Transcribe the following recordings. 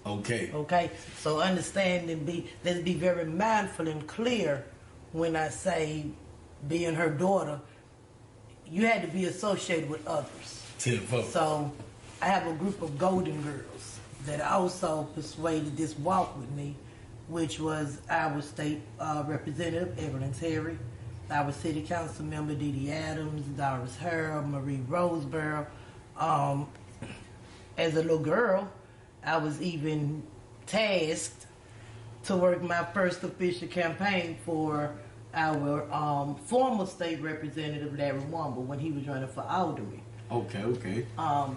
Okay. Okay? So understand and let's be very mindful and clear when I say being her daughter, you had to be associated with others. So I have a group of golden girls that also persuaded this walk with me, which was our state representative, Evelyn Terry, our city council member, Dee Dee Adams, Doris Harrell, Marie Roseborough. As a little girl, I was even tasked to work my first official campaign for our former state representative, Larry Womble, when he was running for alderman. Okay.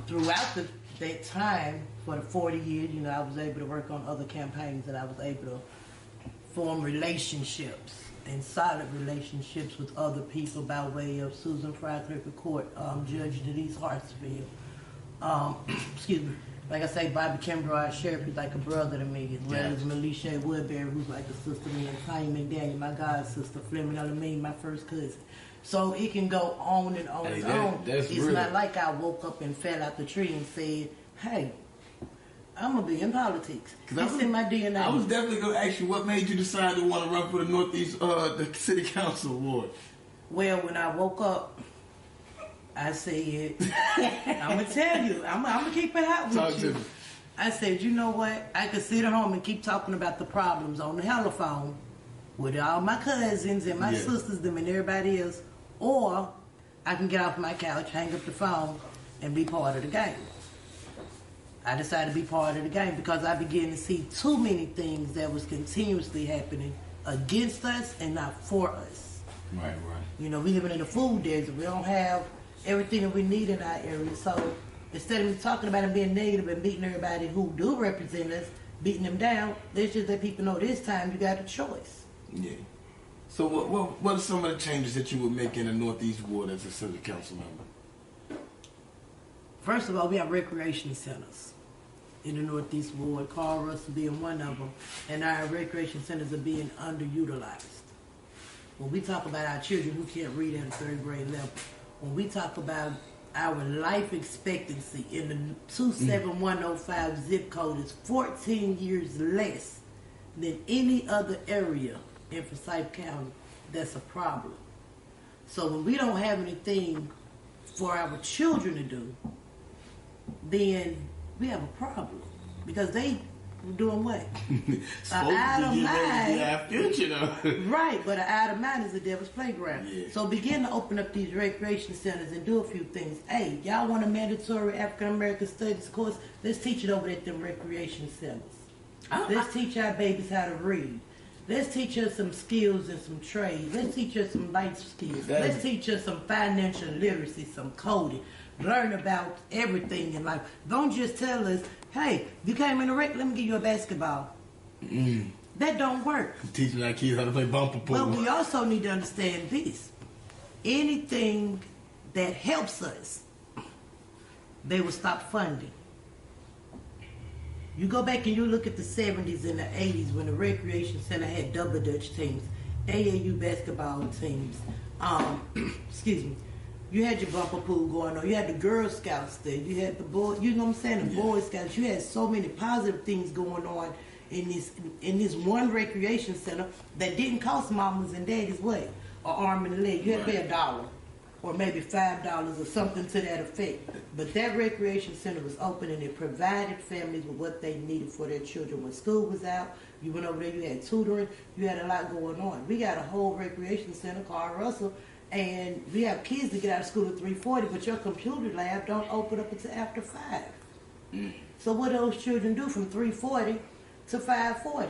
Throughout that time, for the 40 years, I was able to work on other campaigns, and I was able to form relationships and solid relationships with other people by way of Susan Fry Clerk of Court, Judge Denise Hartsfield. Excuse me. Like I say, Bobby Kimbrough Sheriff is like a brother to me, as well as Melisha Woodbury, who's like a sister to me, and Tanya McDaniel, my god sister, Fleming Alameen, my first cousin. So it can go on and on and on. It's real. Not like I woke up and fell out the tree and said, hey, I'm going to be in politics. It's in my DNA. I was definitely going to ask you, what made you decide to want to run for the Northeast, the City Council Award? Well, when I woke up, I said, I'm going to tell you, I'm going to keep it hot with you. I said, you know what? I could sit at home and keep talking about the problems on the telephone with all my cousins and my sisters, them and everybody else, or I can get off my couch, hang up the phone, and be part of the game. I decided to be part of the game because I began to see too many things that was continuously happening against us and not for us. Right. We living in a food desert. We don't have everything that we need in our area. So instead of me talking about and being negative and beating everybody who do represent us, beating them down, let's just let people know this time you got a choice. Yeah. So what are some of the changes that you would make in the Northeast Ward as a city council member? First of all, we have recreation centers in the Northeast Ward, Carl Russell being one of them, and our recreation centers are being underutilized. When we talk about our children who can't read at a third grade level, when we talk about our life expectancy in the 27105 zip code is 14 years less than any other area in Forsyth County, that's a problem. So when we don't have anything for our children to do, then we have a problem. Because they doing what? Out of mind. Future, though. Right, but an out of mind is the devil's playground. Yeah. So begin to open up these recreation centers and do a few things. Hey, y'all want a mandatory African American studies course? Let's teach it over at them recreation centers. Let's teach our babies how to read. Let's teach us some skills and some trades. Let's teach us some life skills. Let's teach us some financial literacy, some coding. Learn about everything in life. Don't just tell us, hey, you came in the rec, let me give you a basketball. That don't work. Teaching our kids how to play bumper pool. Well, we also need to understand this. Anything that helps us, they will stop funding. You go back and you look at the 70s and the 80s when the recreation center had double dutch teams, AAU basketball teams. Excuse me. You had your bumper pool going on. You had the Girl Scouts there. You had the boy. You know what I'm saying? The Boy Scouts. You had so many positive things going on in this one recreation center that didn't cost mamas and daddies what? An arm and a leg. You had to pay $1 or maybe $5 or something to that effect. But that recreation center was open and it provided families with what they needed for their children. When school was out, you went over there, you had tutoring, you had a lot going on. We got a whole recreation center, Carl Russell, and we have kids that get out of school at 3:40, but your computer lab don't open up until after 5. So what do those children do from 3:40 to 5:40?